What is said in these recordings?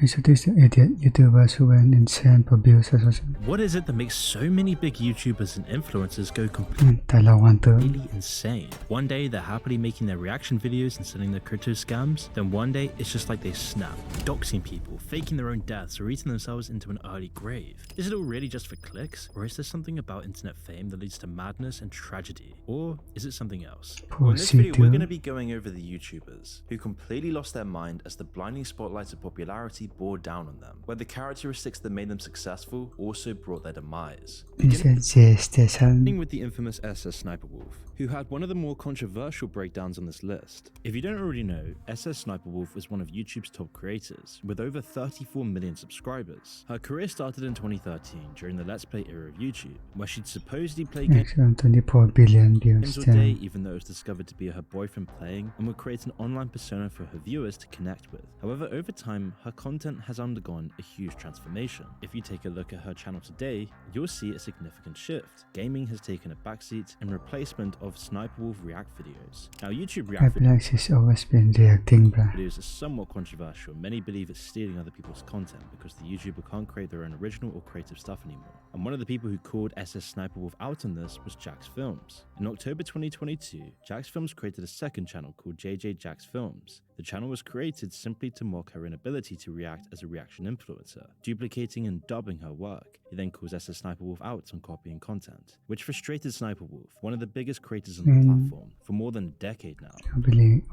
Introduce the idiot YouTubers who went insane for views or something. What is it that makes so many big YouTubers and influencers go completely insane? One day they're happily making their reaction videos and selling their crypto scams, then one day it's just like they snap, doxing people, faking their own deaths or eating themselves into an early grave. Is it all really just for clicks, or is there something about internet fame that leads to madness and tragedy? Or is it something else? Well, in this video we're going to be going over the YouTubers who completely lost their mind as the blinding spotlights of popularity bore down on them, where the characteristics that made them successful also brought their demise. Beginning with the infamous sssniperwolf, who had one of the more controversial breakdowns on this list. If you don't already know, sssniperwolf is one of YouTube's top creators, with over 34 million subscribers. Her career started in 2013 during the Let's Play era of YouTube, where she'd supposedly play games 24 billion views all day, even though it was discovered to be her boyfriend playing, and would create an online persona for her viewers to connect with. However, over time, her content has undergone a huge transformation. If you take a look at her channel today, you'll see a significant shift. Gaming has taken a backseat in replacement of Sniperwolf react videos. Now, YouTube react has always been reacting, bruh. videos are somewhat controversial. Many believe it's stealing other people's content because the YouTuber can't create their own original or creative stuff anymore. And one of the people who called sssniperwolf out on this was Jax Films. In October 2022, Jax Films created a second channel called JJ Jax Films. The channel was created simply to mock her inability to react as a reaction influencer, duplicating and dubbing her work. He then calls sssniperwolf out on copying content, which frustrated Sniperwolf, one of the biggest creators on the platform, for more than a decade now.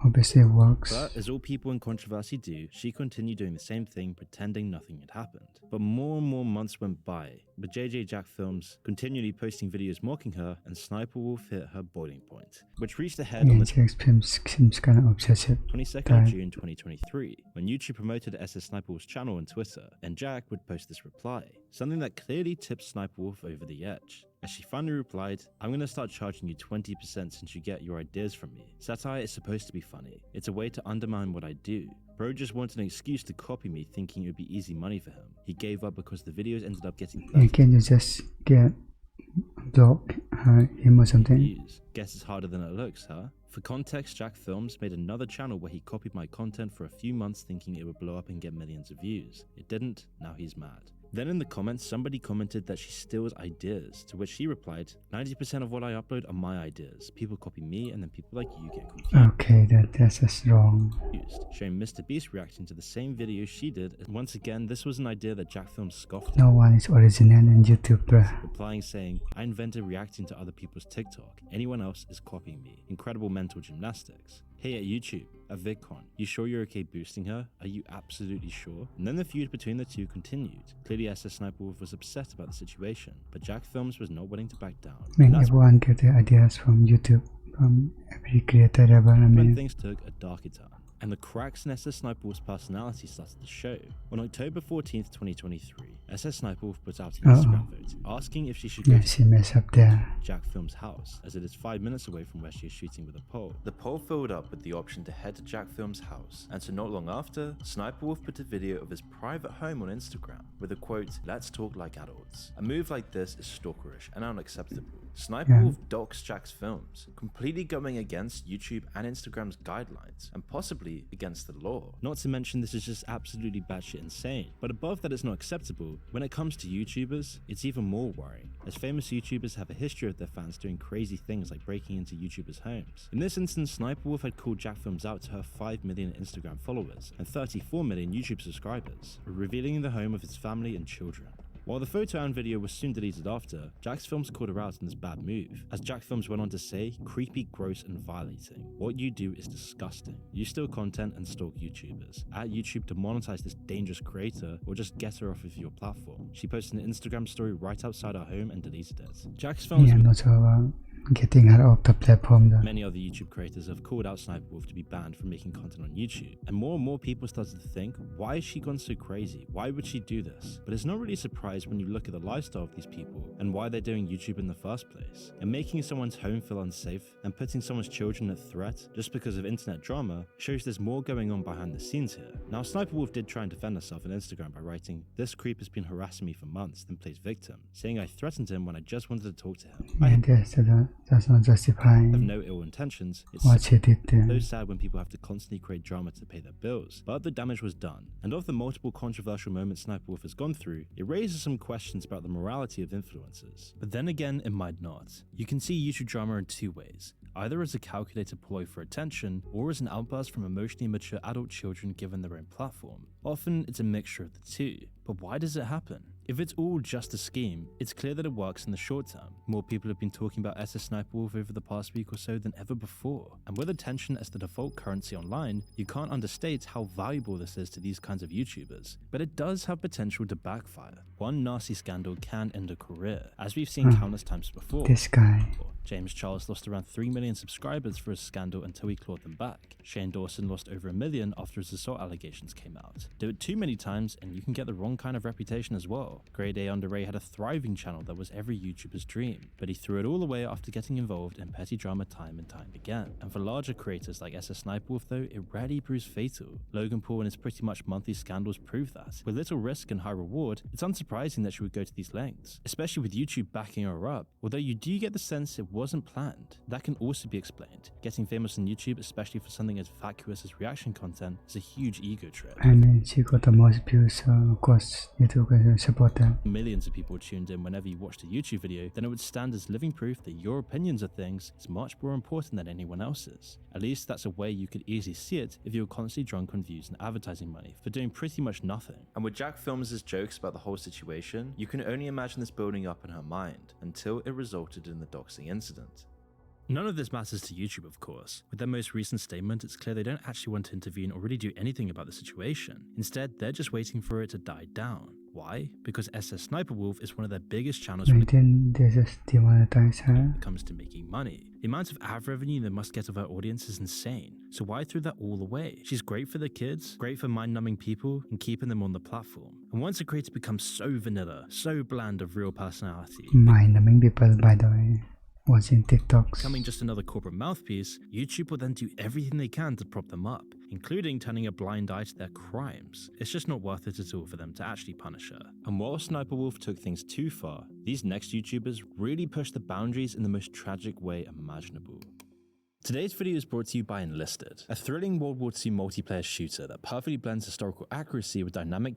Obviously works. But as all people in controversy do, she continued doing the same thing, pretending nothing had happened. But more and more months went by, with JJ Jax Films continually posting videos mocking her, and Sniperwolf hit her boiling point, which reached a head on the Jax Films seems kind of obsessive. 22nd of June 2023, when YouTube promoted sssniperwolf's channel on Twitter, and Jack would post this reply, something that clearly tipped Sniperwolf over the edge. As she finally replied, "I'm gonna start charging you 20% since you get your ideas from me. Satire is supposed to be funny. It's a way to undermine what I do. Bro just wanted an excuse to copy me, thinking it would be easy money for him. He gave up because the videos ended up getting Can you just get block him or something? views. Guess it's harder than it looks, huh?" For context, Jack Films made another channel where he copied my content for a few months thinking it would blow up and get millions of views. It didn't, now he's mad. Then in the comments, somebody commented that she steals ideas, to which she replied, 90% of what I upload are my ideas. People copy me and then people like you get confused. Okay, that's just wrong. Showing Mr. Beast reacting to the same video she did, and once again, this was an idea that Jack Films scoffed at. No one is original in YouTube, bruh. Replying saying, "I invented reacting to other people's TikTok. Anyone else is copying me. Incredible mental gymnastics. Hey at YouTube, at VidCon, you sure you're okay boosting her? Are you absolutely sure?" And then the feud between the two continued. Clearly sssniperwolf was upset about the situation, but Jack Films was not willing to back down. Everyone get their ideas from YouTube, from every creator ever. When things took a darker turn, and the cracks in sssniperwolf's personality started to show. On October 14th, 2023, sssniperwolf put out an Instagram vote asking if she should go she messed up there. Jack Films' house, as it is 5 minutes away from where she is shooting with a poll. The poll filled up with the option to head to Jack Films' house, and so not long after, Sniperwolf put a video of his private home on Instagram with a quote, "Let's talk like adults." A move like this is stalkerish and unacceptable. Sniperwolf doxed Jack's Films, completely going against YouTube and Instagram's guidelines, and possibly against the law. Not to mention this is just absolutely batshit insane. But above that it's not acceptable, when it comes to YouTubers, it's even more worrying, as famous YouTubers have a history of their fans doing crazy things like breaking into YouTubers' homes. In this instance, Sniperwolf had called Jack Films out to her 5 million Instagram followers and 34 million YouTube subscribers, revealing the home of his family and children. While the photo and video was soon deleted after, Jax Films called her out on this bad move. As Jack Films went on to say, "Creepy, gross, and violating. What you do is disgusting. You steal content and stalk YouTubers. At YouTube to monetize this dangerous creator, or just get her off of your platform." She posted an Instagram story right outside her home and deleted it. Jax Films getting her off the platform though. Many other YouTube creators have called out Sniperwolf to be banned from making content on YouTube, and more people started to think, why has she gone so crazy? Why would she do this? But it's not really a surprise when you look at the lifestyle of these people and why they're doing YouTube in the first place. And making someone's home feel unsafe and putting someone's children at threat just because of internet drama shows there's more going on behind the scenes here. Now, Sniperwolf did try and defend herself on Instagram by writing, "This creep has been harassing me for months," then plays victim, saying I threatened him when I just wanted to talk to him. does not justify have no ill intentions. It's what she did there. so sad when people have to constantly create drama to pay their bills, but the damage was done. And of the multiple controversial moments Sniperwolf has gone through, it raises some questions about the morality of influencers. But then again, it might not. You can see YouTube drama in two ways, either as a calculated ploy for attention, or as an outburst from emotionally mature adult children given their own platform. Often, it's a mixture of the two. But why does it happen? If it's all just a scheme, it's clear that it works in the short term. More people have been talking about sssniperwolf over the past week or so than ever before. And with attention as the default currency online, you can't understate how valuable this is to these kinds of YouTubers. But it does have potential to backfire. One nasty scandal can end a career, as we've seen countless times before. This guy. James Charles lost around 3 million subscribers for his scandal until he clawed them back. Shane Dawson lost over 1 million after his assault allegations came out. Do it too many times and you can get the wrong kind of reputation as well. Grade A Under Ray had a thriving channel that was every YouTuber's dream, but he threw it all away after getting involved in petty drama time and time again. And for larger creators like sssniperwolf though, it rarely proves fatal. Logan Paul and his pretty much monthly scandals prove that. With little risk and high reward, it's unsurprising that she would go to these lengths, especially with YouTube backing her up. Although you do get the sense it wasn't planned. That can also be explained. Getting famous on YouTube, especially for something as vacuous as reaction content, is a huge ego trip. And she got the most views, so of course YouTube will support them. Millions of people tuned in whenever you watched a YouTube video, then it would stand as living proof that your opinions of things is much more important than anyone else's. At least that's a way you could easily see it if you were constantly drunk on views and advertising money for doing pretty much nothing. And with Jack Films' jokes about the whole situation, you can only imagine this building up in her mind until it resulted in the doxing incident. None of this matters to YouTube, of course. With their most recent statement, it's clear they don't actually want to intervene or really do anything about the situation. Instead, they're just waiting for it to die down. Why? Because sssniperwolf is one of their biggest channels when they just demonetize her. it comes to making money. The amount of ad revenue they must get of her audience is insane. So why throw that all away? She's great for the kids, great for mind-numbing people, and keeping them on the platform. And once a creator becomes so vanilla, so bland of real personality, Mind-numbing people, by the way. Watching TikToks. Becoming just another corporate mouthpiece, YouTube will then do everything they can to prop them up, including turning a blind eye to their crimes. It's just not worth it at all for them to actually punish her. And while Sniperwolf took things too far, these next YouTubers really pushed the boundaries in the most tragic way imaginable. Today's video is brought to you by Enlisted, a thrilling World War II multiplayer shooter that perfectly blends historical accuracy with dynamic.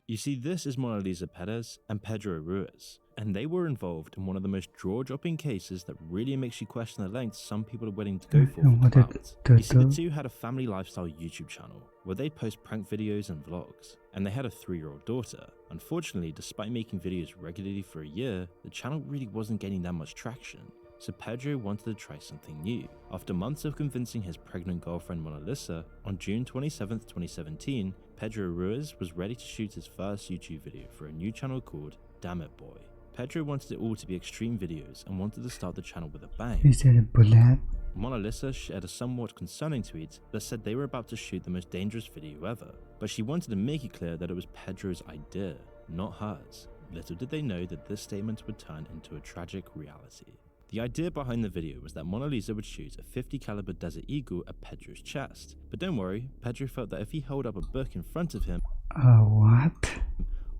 You see, this is Mona Lisa Perez and Pedro Ruiz, and they were involved in one of the most jaw-dropping cases that really makes you question the lengths some people are willing to go for clout. You see, the two had a family lifestyle YouTube channel where they'd post prank videos and vlogs, and they had a 3-year-old daughter. Unfortunately, despite making videos regularly for a year, the channel really wasn't gaining that much traction. So Pedro wanted to try something new. After months of convincing his pregnant girlfriend Mona Lisa, on June 27, 2017, Pedro Ruiz was ready to shoot his first YouTube video for a new channel called Damn It Boy. Pedro wanted it all to be extreme videos and wanted to start the channel with a bang. Is there a bullet? Mona Lisa shared a somewhat concerning tweet that said they were about to shoot the most dangerous video ever, but she wanted to make it clear that it was Pedro's idea, not hers. Little did they know that this statement would turn into a tragic reality. The idea behind the video was that Mona Lisa would shoot a .50 caliber Desert Eagle at Pedro's chest. But don't worry, Pedro felt that if he held up a book in front of him, what?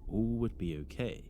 all would be okay.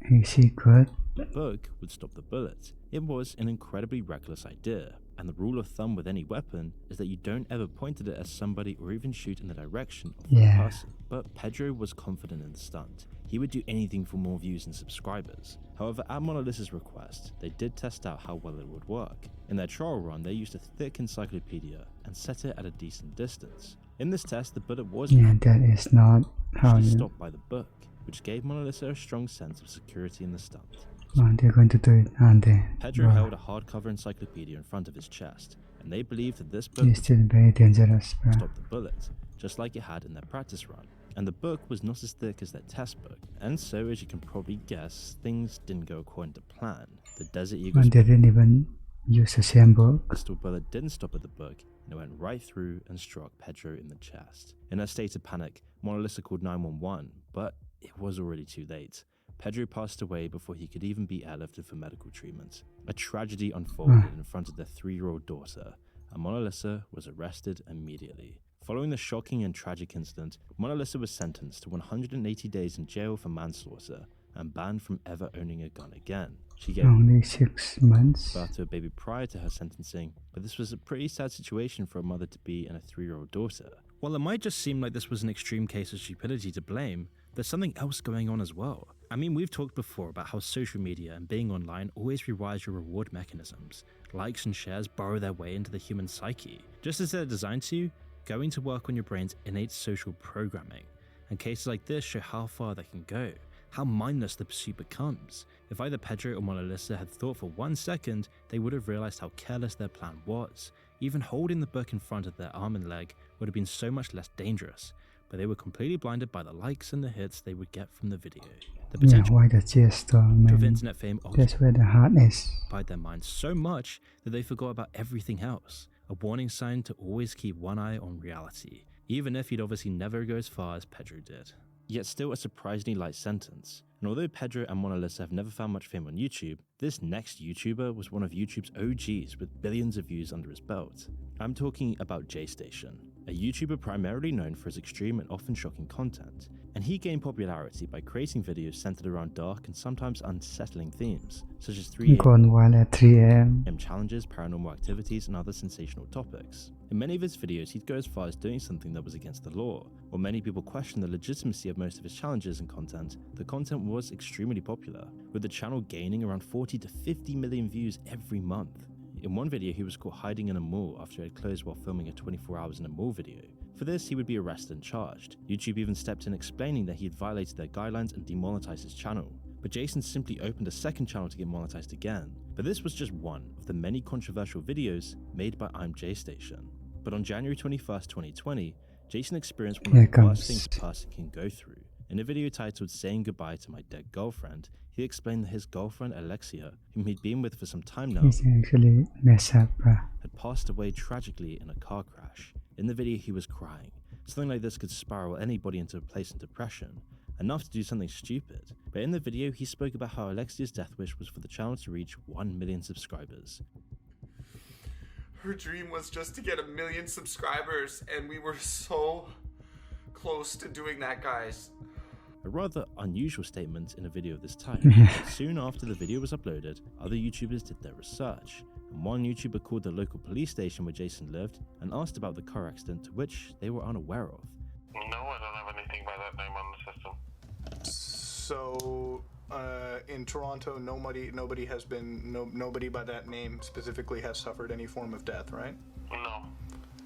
Is he good? The book would stop the bullet. It was an incredibly reckless idea, and the rule of thumb with any weapon is that you don't ever point at it at somebody or even shoot in the direction of the person. But Pedro was confident in the stunt. He would do anything for more views and subscribers. However, at Mona Lisa's request, they did test out how well it would work. In their trial run, they used a thick encyclopedia and set it at a decent distance. In this test, the bullet was that is not how you stopped by the book, which gave Mona Lisa a strong sense of security in the stunt. They're going to do it, aren't they? Pedro held a hardcover encyclopedia in front of his chest, and they believed that this book is still very dangerous, bro. stopped the bullet, just like it had in their practice run. And the book was not as thick as their test book, and so as you can probably guess, things didn't go according to plan. The Desert Eagle They didn't even use the same book. pistol bullet didn't stop at the book, and it went right through and struck Pedro in the chest. In a state of panic, Mona Lisa called 911, but it was already too late. Pedro passed away before he could even be airlifted for medical treatment. A tragedy unfolded in front of their 3-year-old daughter, and Mona Lisa was arrested immediately. Following the shocking and tragic incident, Mona Lisa was sentenced to 180 days in jail for manslaughter and banned from ever owning a gun again. She gave Only 6 months. birth to a baby prior to her sentencing, but this was a pretty sad situation for a mother to be and a 3-year-old daughter. While it might just seem like this was an extreme case of stupidity to blame, there's something else going on as well. I mean, we've talked before about how social media and being online always rewires your reward mechanisms. Likes and shares burrow their way into the human psyche. Just as they're designed to, going to work on your brain's innate social programming. And cases like this show how far they can go, how mindless the pursuit becomes. If either Pedro or Mona Lisa had thought for 1 second, they would have realized how careless their plan was. Even holding the book in front of their arm and leg would have been so much less dangerous, but they were completely blinded by the likes and the hits they would get from the video. The potential Why the gesture, of man? internet fame That's where the heart is. occupied their minds so much that they forgot about everything else. A warning sign to always keep one eye on reality, even if you'd obviously never go as far as Pedro did. Yet still a surprisingly light sentence. And although Pedro and Mona Lisa have never found much fame on YouTube, this next YouTuber was one of YouTube's OGs with billions of views under his belt. I'm talking about JStation, a YouTuber primarily known for his extreme and often shocking content. And he gained popularity by creating videos centered around dark and sometimes unsettling themes, such as 3 Gone wild at 3 a.m. challenges, paranormal activities, and other sensational topics. In many of his videos, he'd go as far as doing something that was against the law. While many people question the legitimacy of most of his challenges and content, the content was extremely popular, with the channel gaining around 40 to 50 million views every month. In one video, he was caught hiding in a mall after he had closed while filming a 24 hours in a mall video. For this, he would be arrested and charged. YouTube even stepped in explaining that he had violated their guidelines and demonetized his channel. But Jason simply opened a second channel to get monetized again. But this was just one of the many controversial videos made by I'm JStation. But on January 21st, 2020, Jason experienced one of the worst things a person can go through. In a video titled Saying Goodbye to My Dead Girlfriend, he explained that his girlfriend Alexia, whom he'd been with for some time now, He's actually messed up, had passed away tragically in a car crash. In the video, he was crying. Something like this could spiral anybody into a place in depression, enough to do something stupid. But in the video, he spoke about how Alexia's death wish was for the channel to reach 1 million subscribers. Her dream was just to get 1 million subscribers, and we were so close to doing that, guys. A rather unusual statement in a video of this type. Soon after the video was uploaded, other YouTubers did their research, and one YouTuber called the local police station where Jason lived and asked about the car accident, to which they were unaware of. No, I don't have anything by that name on the system. So, in Toronto, nobody has been, nobody by that name specifically has suffered any form of death, right?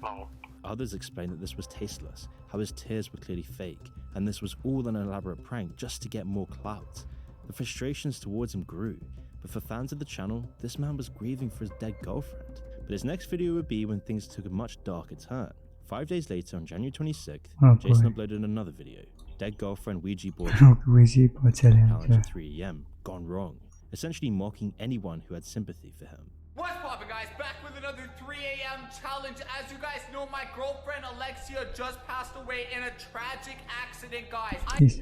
No. Others explained that this was tasteless, how his tears were clearly fake, and this was all an elaborate prank just to get more clout. The frustrations towards him grew, but for fans of the channel, this man was grieving for his dead girlfriend. But his next video would be when things took a much darker turn. 5 days later, on January 26th, Jason uploaded another video, Dead Girlfriend Ouija Board Challenge at 3 a.m, gone wrong, essentially mocking anyone who had sympathy for him. What's poppin', guys? Back with another 3 a.m. challenge. As you guys know, my girlfriend Alexia just passed away in a tragic accident, guys. He's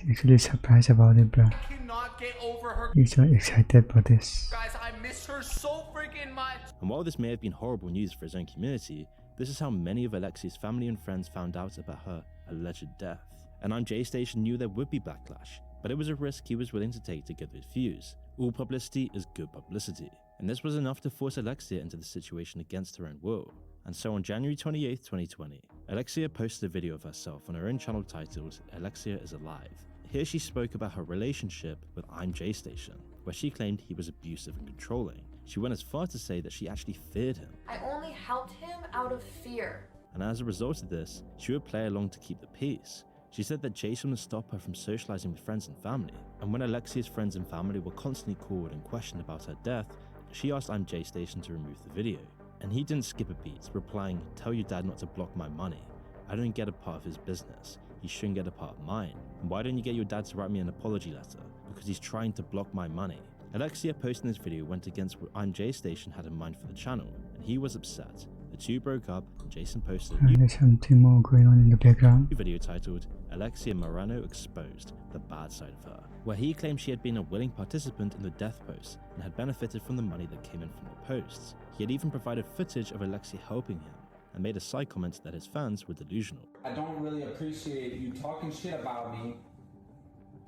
actually surprised about it, bro. I cannot get over her. He's so excited for this. Guys, I miss her so freaking much. And while this may have been horrible news for his own community, this is how many of Alexia's family and friends found out about her alleged death. And I'm JStation knew there would be backlash, but it was a risk he was willing to take to get those views. All publicity is good publicity. And this was enough to force Alexia into the situation against her own will. And so on January 28th, 2020, Alexia posted a video of herself on her own channel titled Alexia is Alive. Here she spoke about her relationship with I'm JStation, where she claimed he was abusive and controlling. She went as far to say that she actually feared him. I only helped him out of fear. And as a result of this, she would play along to keep the peace. She said that Jason would stop her from socializing with friends and family. And when Alexia's friends and family were constantly called and questioned about her death, she asked I'm JStation to remove the video. And he didn't skip a beat, replying, "Tell your dad not to block my money. I don't get a part of his business. He shouldn't get a part of mine. And why don't you get your dad to write me an apology letter? Because he's trying to block my money." Alexia posting this video went against what I'm JStation had in mind for the channel, and he was upset. The two broke up, and Jason posted a new There's something more going on in the background. video titled Alexia Morano Exposed, the Bad Side of Her, where he claimed she had been a willing participant in the death post and had benefited from the money that came in from the posts. He had even provided footage of Alexia helping him, and made a side comment that his fans were delusional. I don't really appreciate you talking shit about me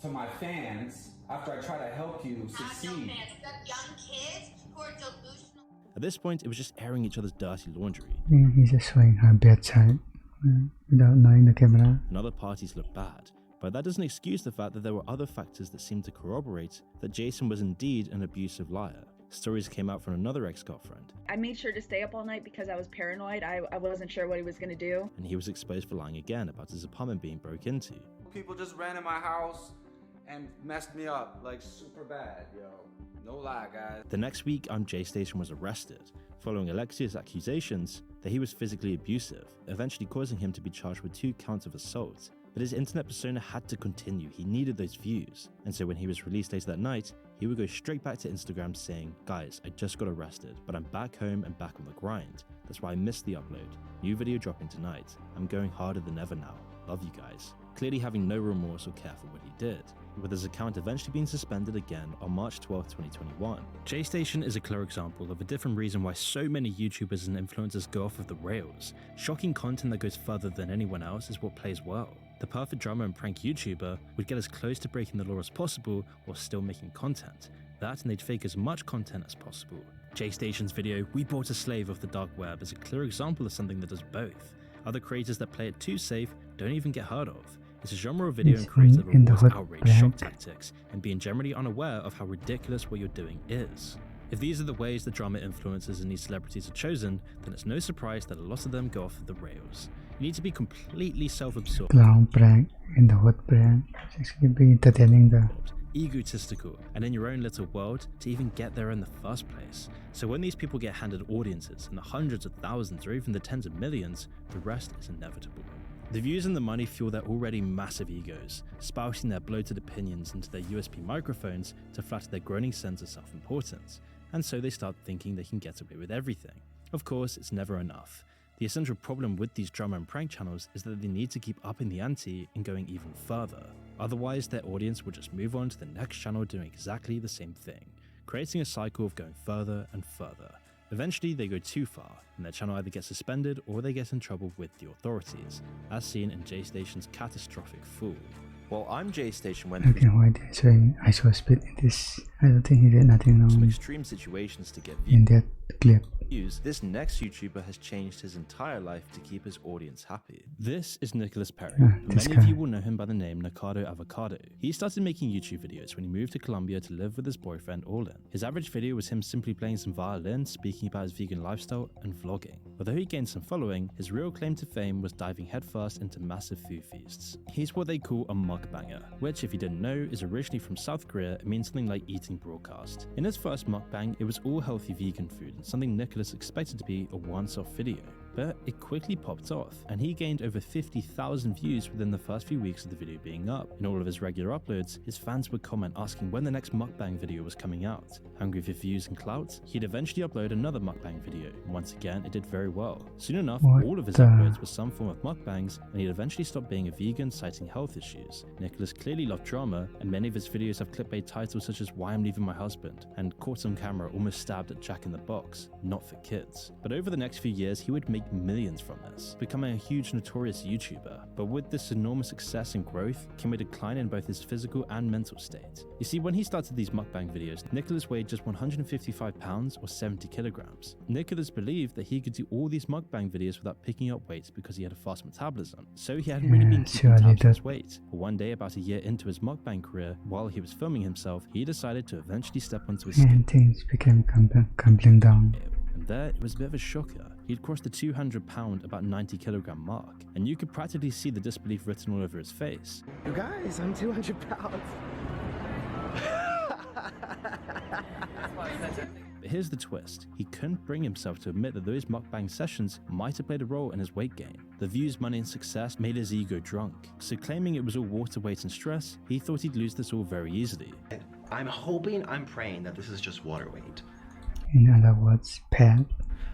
to my fans after I try to help you Not succeed. no fans, they're young kids who are delusional. At this point, it was just airing each other's dirty laundry. He's just showing her bad side without knowing the camera. And other parties looked bad. But that doesn't excuse the fact that there were other factors that seemed to corroborate that Jason was indeed an abusive liar. Stories came out from another ex-girlfriend. I made sure to stay up all night because I was paranoid. I wasn't sure what he was going to do. And he was exposed for lying again about his apartment being broke into. People just ran in my house and messed me up, like super bad, yo. No lie, guys. The next week, JStation was arrested, following Alexia's accusations that he was physically abusive, eventually causing him to be charged with 2 counts of assault. But his internet persona had to continue, he needed those views. And so when he was released later that night, he would go straight back to Instagram saying, "Guys, I just got arrested, but I'm back home and back on the grind. That's why I missed the upload. New video dropping tonight. I'm going harder than ever now. Love you guys." Clearly having no remorse or care for what he did, with his account eventually being suspended again on March 12, 2021. JStation is a clear example of a different reason why so many YouTubers and influencers go off of the rails. Shocking content that goes further than anyone else is what plays well. The perfect drama and prank YouTuber would get as close to breaking the law as possible while still making content. That and they'd fake as much content as possible. JStation's video, "We Bought a Slave Off the Dark Web," is a clear example of something that does both. Other creators that play it too safe don't even get heard of. It's a genre of video and creator that rewards outrage, shock tactics, and being generally unaware of how ridiculous what you're doing is. If these are the ways the drama influencers and these celebrities are chosen, then it's no surprise that a lot of them go off the rails. You need to be completely self-absorbed, Clown prank in the hot prank. It's actually be entertaining the egotistical, and in your own little world to even get there in the first place. So when these people get handed audiences in the hundreds of thousands or even the tens of millions, the rest is inevitable. The views and the money fuel their already massive egos, spouting their bloated opinions into their USB microphones to flatter their groaning sense of self-importance, and so they start thinking they can get away with everything. Of course, it's never enough. The essential problem with these drama and prank channels is that they need to keep upping the ante and going even further. Otherwise, their audience will just move on to the next channel doing exactly the same thing, creating a cycle of going further and further. Eventually, they go too far, and their channel either gets suspended or they get in trouble with the authorities, as seen in JStation's catastrophic fall. While JStation went I don't know why they're showing ISO speed in this. I don't think he did nothing some wrong extreme situations to get in that clip. views, this next YouTuber has changed his entire life to keep his audience happy. This is Nicholas Perry. This Many of guy. you will know him by the name Nakado Avocado. He started making YouTube videos when he moved to Colombia to live with his boyfriend Orlin. His average video was him simply playing some violin, speaking about his vegan lifestyle, and vlogging. Although he gained some following, his real claim to fame was diving headfirst into massive food feasts. He's what they call a mukbanger, which, if you didn't know, is originally from South Korea and means something like eating broadcast. In his first mukbang, it was all healthy vegan food and something Nicholas expected to be a once-off video. But it quickly popped off, and he gained over 50,000 views within the first few weeks of the video being up. In all of his regular uploads, his fans would comment asking when the next mukbang video was coming out. Hungry for views and clout, he'd eventually upload another mukbang video, and once again it did very well. Soon enough, all of his uploads were some form of mukbangs, and he'd eventually stop being a vegan, citing health issues. Nicholas clearly loved drama, and many of his videos have clickbait titles such as "Why I'm Leaving My Husband" and "Caught on Camera Almost Stabbed at Jack in the Box," not for kids. But over the next few years, he would make millions from this, becoming a huge notorious YouTuber. But with this enormous success and growth came a decline in both his physical and mental state. You see, when he started these mukbang videos, Nicholas weighed just 155 pounds or 70 kilograms. Nicholas believed that he could do all these mukbang videos without picking up weight because he had a fast metabolism, so he hadn't really been keeping tabs on his weight. But one day, about a year into his mukbang career, while he was filming himself, he decided to eventually step onto his And things became crumbling down. and there, it was a bit of a shocker. He'd crossed the 200-pound, about 90-kilogram mark, and you could practically see the disbelief written all over his face. You guys, I'm 200 pounds. But here's the twist. He couldn't bring himself to admit that those mukbang sessions might have played a role in his weight gain. The views, money, and success made his ego drunk, so claiming it was all water weight and stress, he thought he'd lose this all very easily. I'm praying that this is just water weight. In other words, pad.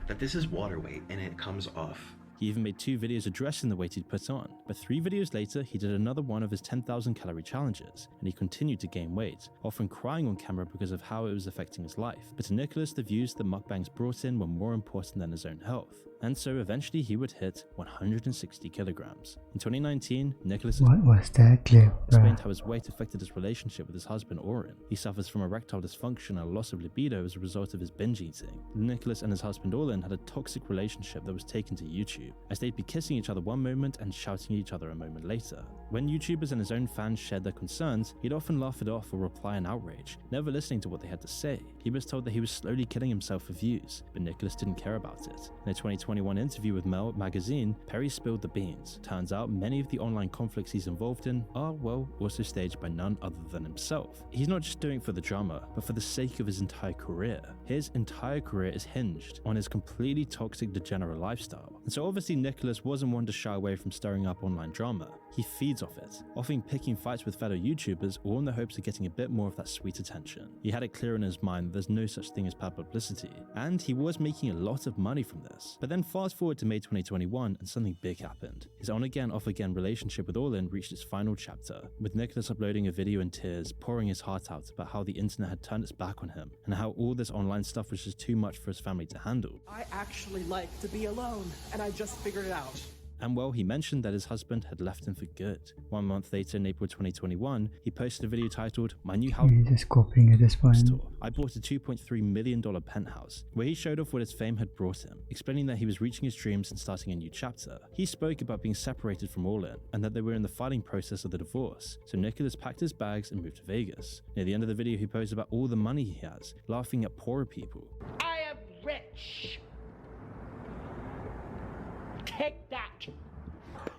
That this is water weight and it comes off He even made 2 videos addressing the weight he'd put on, but 3 videos later he did another one of his 10,000 calorie challenges, and he continued to gain weight, often crying on camera because of how it was affecting his life. But to Nicholas, the views that mukbangs brought in were more important than his own health, and so eventually he would hit 160 kilograms. In 2019, Nicholas What was that clip, explained bruh? how his weight affected his relationship with his husband Oren. He suffers from erectile dysfunction and a loss of libido as a result of his binge eating. Nicholas and his husband Oren had a toxic relationship that was taken to YouTube, as they'd be kissing each other one moment and shouting at each other a moment later. When YouTubers and his own fans shared their concerns, he'd often laugh it off or reply in outrage, never listening to what they had to say. He was told that he was slowly killing himself for views, but Nicholas didn't care about it. In a 2021 interview with Mel magazine, Perry spilled the beans. Turns out many of the online conflicts he's involved in are, well, also staged by none other than himself. He's not just doing it for the drama, but for the sake of his entire career. His entire career is hinged on his completely toxic, degenerate lifestyle. And so obviously Nicholas wasn't one to shy away from stirring up online drama. He feeds off it, often picking fights with fellow YouTubers, all in the hopes of getting a bit more of that sweet attention. He had it clear in his mind that there's no such thing as bad publicity, and he was making a lot of money from this. But then fast forward to May 2021 and something big happened. His on-again, off-again relationship with Orlin reached its final chapter, with Nicholas uploading a video in tears, pouring his heart out about how the internet had turned its back on him, and how all this online stuff was just too much for his family to handle. I actually like to be alone, and I just figured it out. And well, he mentioned that his husband had left him for good. 1 month later, in April 2021, he posted a video titled, "My New House." He's just copying at this point. I bought a $2.3 million penthouse, where he showed off what his fame had brought him, explaining that he was reaching his dreams and starting a new chapter. He spoke about being separated from Orlin, and that they were in the filing process of the divorce, so Nicholas packed his bags and moved to Vegas. Near the end of the video, he posted about all the money he has, laughing at poorer people. I am rich. Take that.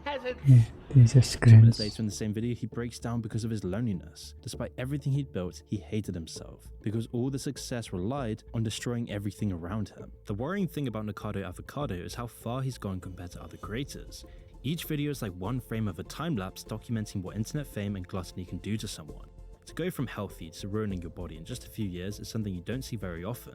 Yeah, these are 2 minutes screens. later in the same video, he breaks down because of his loneliness. Despite everything he'd built, he hated himself, because all the success relied on destroying everything around him. The worrying thing about Nikado Avocado is how far he's gone compared to other creators. Each video is like one frame of a time-lapse documenting what internet fame and gluttony can do to someone. To go from healthy to ruining your body in just a few years is something you don't see very often,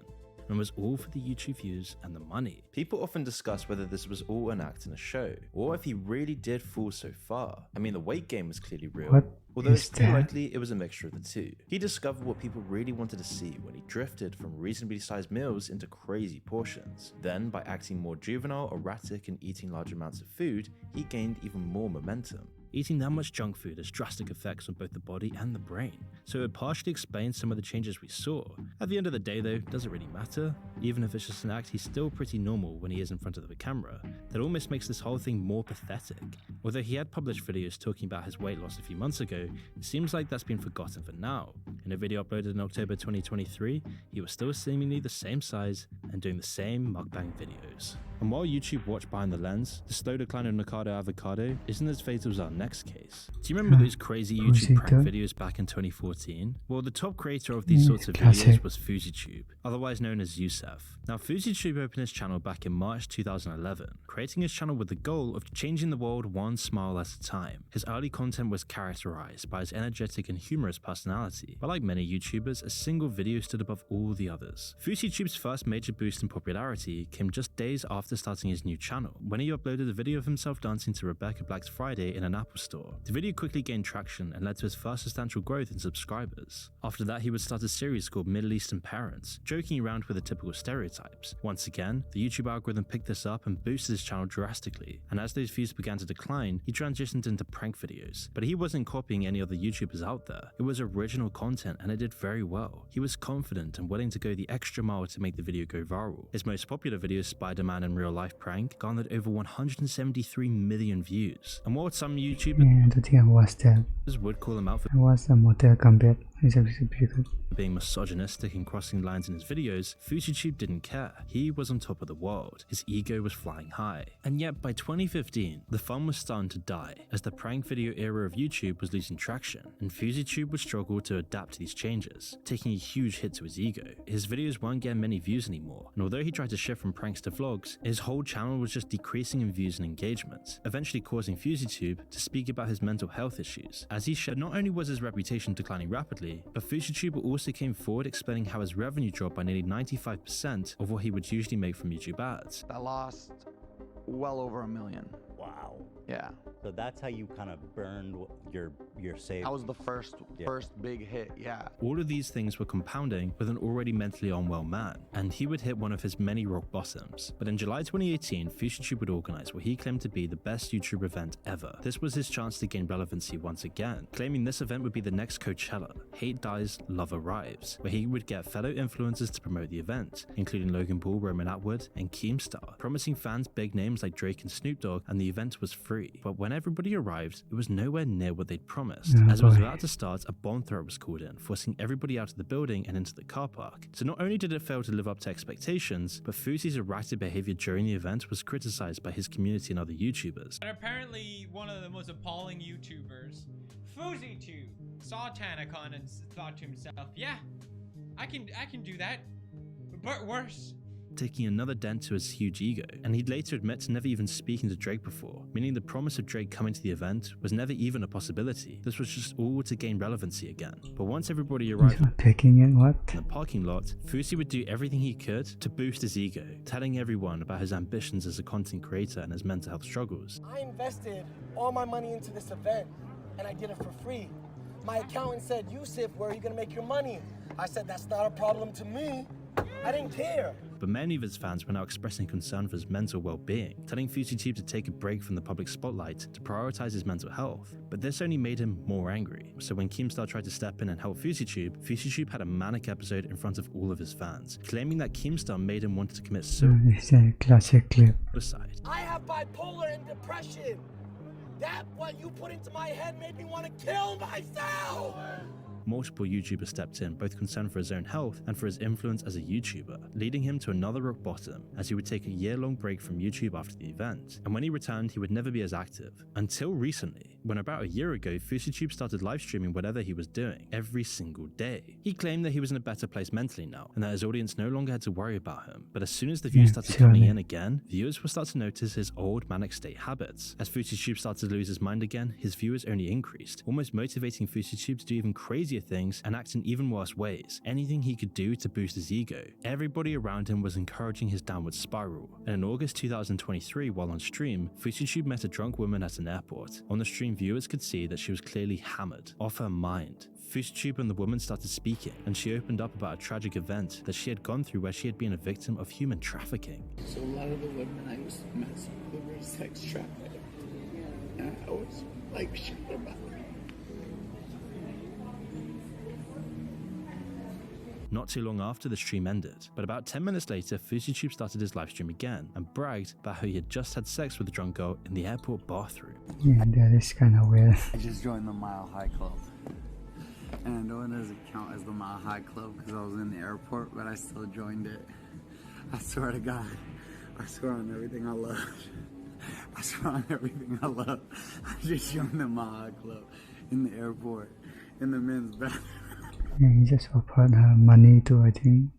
and was all for the YouTube views and the money. People often discuss whether this was all an act in a show, or if he really did fall so far. I mean, the weight gain was clearly real, What although is it's too that? likely it was a mixture of the two. He discovered what people really wanted to see when he drifted from reasonably sized meals into crazy portions. Then, by acting more juvenile, erratic, and eating large amounts of food, he gained even more momentum. Eating that much junk food has drastic effects on both the body and the brain, so it partially explains some of the changes we saw. At the end of the day though, does it really matter? Even if it's just an act, he's still pretty normal when he is in front of the camera. That almost makes this whole thing more pathetic. Although he had published videos talking about his weight loss a few months ago, it seems like that's been forgotten for now. In a video uploaded in October 2023, he was still seemingly the same size and doing the same mukbang videos. And while YouTube watched behind the lens, the slow decline of Nikado Avocado isn't as fatal as our next case. Do you remember those crazy YouTube prank videos back in 2014? Well, the top creator of these sorts of videos was fouseytube, otherwise known as Youssef. Now, fouseytube opened his channel back in March 2011, creating his channel with the goal of changing the world one smile at a time. His early content was characterized by his energetic and humorous personality, but like many YouTubers, a single video stood above all the others. fouseytube's first major boost in popularity came just days after starting his new channel, when he uploaded a video of himself dancing to Rebecca Black's Friday in an Apple store. The video quickly gained traction and led to his first substantial growth in subscribers. After that, he would start a series called Middle Eastern Parents, joking around with the typical stereotypes. Once again, the YouTube algorithm picked this up and boosted his channel drastically, and as those views began to decline, he transitioned into prank videos. But he wasn't copying any other YouTubers out there. It was original content and it did very well. He was confident and willing to go the extra mile to make the video go viral. His most popular video, Spider-Man in Real Life Prank, garnered over 173 million views. And while some YouTubers I don't think I watched that. would call him out for I watched the Mortal Kombat. It's actually pretty good. being misogynistic and crossing lines in his videos, fouseytube didn't care. He was on top of the world. His ego was flying high. And yet by 2015, the fun was starting to die as the prank video era of YouTube was losing traction, and fouseytube would struggle to adapt to these changes, taking a huge hit to his ego. His videos weren't getting many views anymore, and although he tried to shift from pranks to vlogs, his whole channel was just decreasing in views and engagement, eventually causing fouseytube to speak about his mental health issues. As he shared, not only was his reputation declining rapidly, but fouseytube also came forward explaining how his revenue dropped by nearly 95% of what he would usually make from YouTube ads. I lost well over 1 million. Wow. Yeah. So that's how you kind of burned your save. That was the first big hit, yeah. All of these things were compounding with an already mentally unwell man, and he would hit one of his many rock bottoms. But in July 2018, fouseytube would organize what he claimed to be the best YouTube event ever. This was his chance to gain relevancy once again, claiming this event would be the next Coachella, Hate Dies, Love Arrives, where he would get fellow influencers to promote the event, including Logan Paul, Roman Atwood, and Keemstar, promising fans big names like Drake and Snoop Dogg, and the event was free. But when everybody arrived, it was nowhere near what they'd promised. As it was about to start, a bomb threat was called in, forcing everybody out of the building and into the car park. So not only did it fail to live up to expectations, but Fousey's erratic behavior during the event was criticized by his community and other YouTubers. And apparently one of the most appalling YouTubers, fouseytube, saw Tanacon and thought to himself, yeah, I can do that, but worse. Taking another dent to his huge ego, and he'd later admit to never even speaking to Drake before, meaning the promise of Drake coming to the event was never even a possibility. This was just all to gain relevancy again. But once everybody arrived in the parking lot, Fousey would do everything he could to boost his ego, telling everyone about his ambitions as a content creator and his mental health struggles. I invested all my money into this event, and I did it for free. My accountant said, Yusuf, where are you gonna make your money? I said, that's not a problem to me. I didn't care. But many of his fans were now expressing concern for his mental well-being, telling fouseytube to take a break from the public spotlight to prioritize his mental health. But this only made him more angry. So when Keemstar tried to step in and help fouseytube had a manic episode in front of all of his fans, claiming that Keemstar made him want to commit suicide. It's a classic clip. I have bipolar and depression. That what you put into my head made me want to kill myself. Multiple YouTubers stepped in, both concerned for his own health and for his influence as a YouTuber, leading him to another rock bottom as he would take a year-long break from YouTube after the event. And when he returned, he would never be as active. Until recently, when about a year ago, fouseytube started live streaming whatever he was doing, every single day. He claimed that he was in a better place mentally now, and that his audience no longer had to worry about him. But as soon as the views started coming in again, viewers would start to notice his old manic state habits. As fouseytube started to lose his mind again, his viewers only increased, almost motivating fouseytube to do even crazier things and act in even worse ways, anything he could do to boost his ego. Everybody around him was encouraging his downward spiral, and in August 2023, while on stream, fouseytube met a drunk woman at an airport. On the stream, viewers could see that she was clearly hammered, off her mind. fouseytube and the woman started speaking, and she opened up about a tragic event that she had gone through where she had been a victim of human trafficking. So a lot of the women I used to mess with were sex trafficked, and I always like shit about it. Not too long after the stream ended, but about 10 minutes later, fouseytube started his livestream again and bragged about how he had just had sex with a drunk girl in the airport bathroom. Yeah, that is kind of weird. I just joined the Mile High Club. And I know it doesn't count as the Mile High Club because I was in the airport, but I still joined it. I swear to God. I swear on everything I love. I swear on everything I love. I just joined the Mile High Club in the airport, in the men's bathroom. Yeah, he just offered her money to, I think,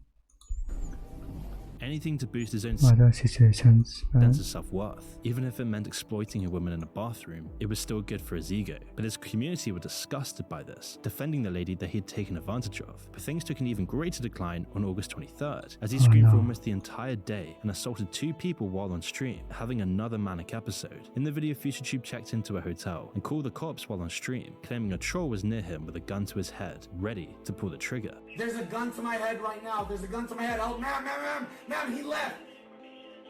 anything to boost his own other situations. sense of self-worth. Even if it meant exploiting a woman in a bathroom, it was still good for his ego. But his community were disgusted by this, defending the lady that he had taken advantage of. But things took an even greater decline on August 23rd, as he screamed for almost the entire day and assaulted 2 people while on stream, having another manic episode. In the video, fouseytube checked into a hotel and called the cops while on stream, claiming a troll was near him with a gun to his head, ready to pull the trigger. There's a gun to my head right now. There's a gun to my head. Help, ma'am, he left.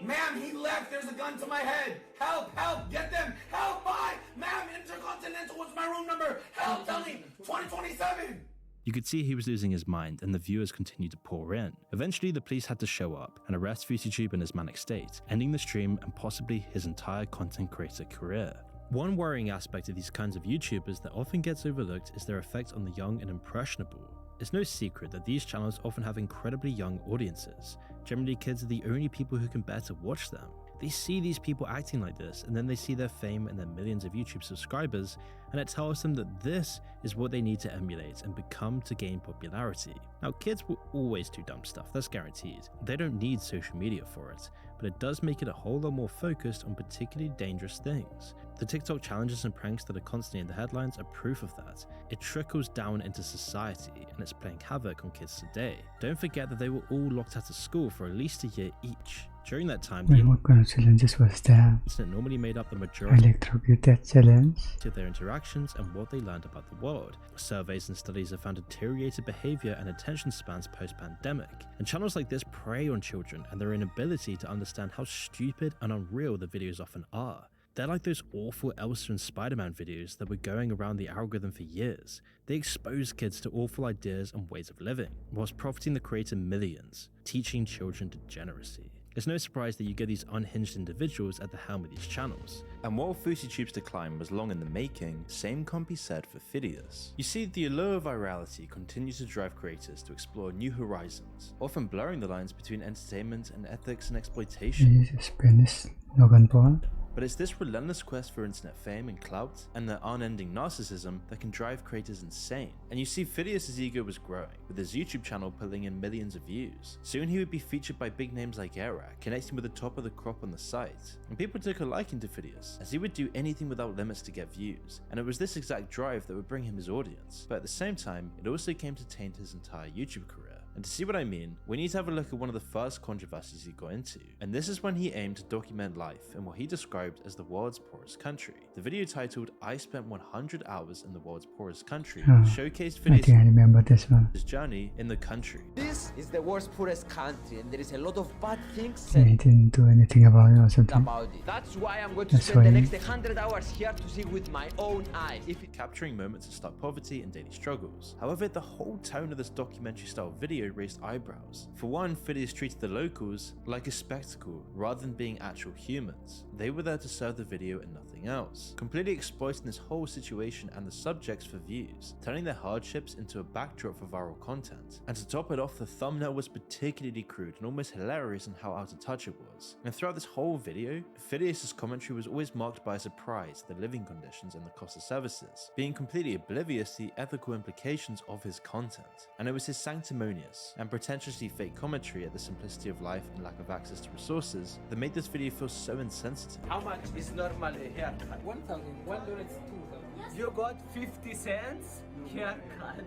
Ma'am, he left. There's a gun to my head. Help, get them. Help, bye. Ma'am, Intercontinental, what's my room number? Help, tell me. 2027. You could see he was losing his mind, and the viewers continued to pour in. Eventually, the police had to show up and arrest fouseytube in his manic state, ending the stream and possibly his entire content creator career. One worrying aspect of these kinds of YouTubers that often gets overlooked is their effect on the young and impressionable. It's no secret that these channels often have incredibly young audiences. Generally, kids are the only people who can bear to watch them. They see these people acting like this, and then they see their fame and their millions of YouTube subscribers, and it tells them that this is what they need to emulate and become to gain popularity. Now, kids will always do dumb stuff, that's guaranteed. They don't need social media for it, but it does make it a whole lot more focused on particularly dangerous things. The TikTok challenges and pranks that are constantly in the headlines are proof of that. It trickles down into society, and it's playing havoc on kids today. Don't forget that they were all locked out of school for at least a year each. During that time, the What kind of challenges was that? internet normally made up the majority Electrocuted challenge. of their interactions and what they learned about the world. Surveys and studies have found deteriorated behavior and attention spans post-pandemic. And channels like this prey on children and their inability to understand how stupid and unreal the videos often are. They're like those awful Elsa and Spider-Man videos that were going around the algorithm for years. They expose kids to awful ideas and ways of living, whilst profiting the creator millions, teaching children degeneracy. It's no surprise that you get these unhinged individuals at the helm of these channels. And while fouseytube's decline was long in the making, same can't be said for Phidias. You see, the allure of virality continues to drive creators to explore new horizons, often blurring the lines between entertainment and ethics and exploitation. Spanish Logan Paul. But it's this relentless quest for internet fame and clout, and their unending narcissism that can drive creators insane. And you see, Phidias' ego was growing, with his YouTube channel pulling in millions of views. Soon he would be featured by big names like Era, connecting with the top of the crop on the site. And people took a liking to Phidias, as he would do anything without limits to get views. And it was this exact drive that would bring him his audience. But at the same time, it also came to taint his entire YouTube career. And to see what I mean, we need to have a look at one of the first controversies he got into. And this is when he aimed to document life in what he described as the world's poorest country. The video titled, "I spent 100 hours in the world's poorest country," showcased I think I remember this one. his journey in the country. This is the world's poorest country, and there is a lot of bad things He didn't do anything about it or something. about it. That's why I'm going to That's spend the why- next 100 hours here to see with my own eyes. Capturing moments of stark poverty and daily struggles. However, the whole tone of this documentary-style video raised eyebrows. For one, Phidias treated the locals like a spectacle rather than being actual humans. They were there to serve the video and nothing else, completely exploiting this whole situation and the subjects for views, turning their hardships into a backdrop for viral content. And to top it off, the thumbnail was particularly crude and almost hilarious in how out of touch it was. And throughout this whole video, Phidias' commentary was always marked by a surprise at the living conditions and the cost of services, being completely oblivious to the ethical implications of his content. And it was his sanctimonious and pretentiously fake commentary at the simplicity of life and lack of access to resources that made this video feel so insensitive. How much is normal haircut? 1,000. $1 is 2,000. You got 50 cents haircut.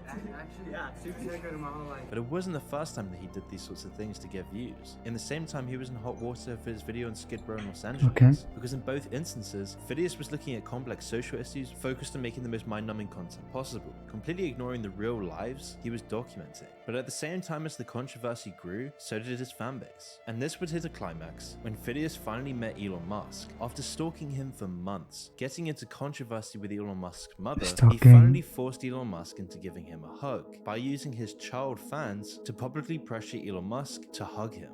Yeah, But it wasn't the first time that he did these sorts of things to get views. In the same time, he was in hot water for his video on Skid Row in Los Angeles, because in both instances, Phidias was looking at complex social issues focused on making the most mind-numbing content possible, completely ignoring the real lives he was documenting. But at the same time as the controversy grew, so did his fanbase. And this would hit a climax when Phidias finally met Elon Musk. After stalking him for months, getting into controversy with Elon Musk's mother, he finally forced Elon Musk into giving him a hug by using his child fans to publicly pressure Elon Musk to hug him.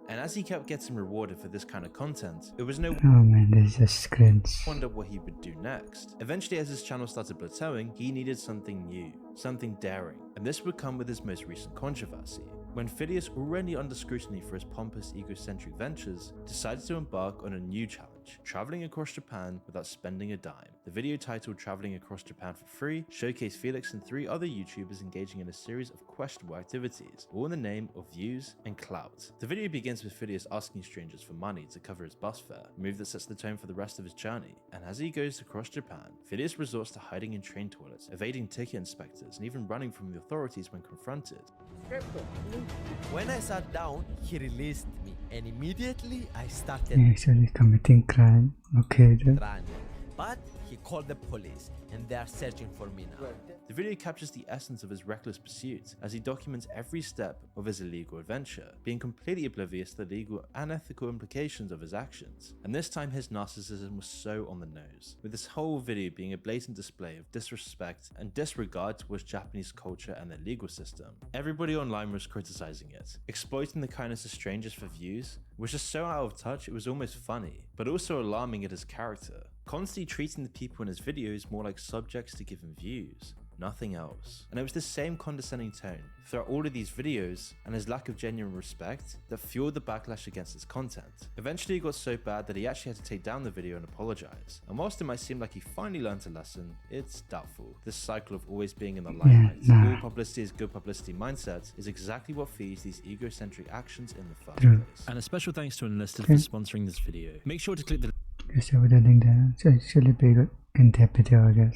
And as he kept getting rewarded for this kind of content, it was no Oh man, this is just cringe. wonder what he would do next. Eventually, as his channel started plateauing, he needed something new, something daring, and this would come with his most recent controversy, when Phidias, already under scrutiny for his pompous, egocentric ventures, decided to embark on a new challenge, traveling across Japan without spending a dime. The video titled "Traveling Across Japan for Free" showcased Felix and 3 other YouTubers engaging in a series of questionable activities, all in the name of views and clout. The video begins with Phidias asking strangers for money to cover his bus fare, a move that sets the tone for the rest of his journey. And as he goes across Japan, Phidias resorts to hiding in train toilets, evading ticket inspectors, and even running from the authorities when confronted. When I sat down, he released me, and immediately I started Actually committing crime. Okay then. running. But he called the police, and they are searching for me now. The video captures the essence of his reckless pursuit as he documents every step of his illegal adventure, being completely oblivious to the legal and ethical implications of his actions. And this time his narcissism was so on the nose, with this whole video being a blatant display of disrespect and disregard towards Japanese culture and their legal system. Everybody online was criticizing it, exploiting the kindness of strangers for views, which is so out of touch it was almost funny, but also alarming at his character, constantly treating the people in his videos more like subjects to give him views. nothing else. And it was the same condescending tone throughout all of these videos and his lack of genuine respect that fueled the backlash against his content. Eventually it got so bad that he actually had to take down the video and apologize. And whilst it might seem like he finally learned a lesson, it's doubtful. This cycle of always being in the limelight, all publicity is good publicity mindset is exactly what feeds these egocentric actions in the first place. And a special thanks to Enlisted for sponsoring this video. Make sure to click the Just over the link there. It's actually a big in-depth video, I guess.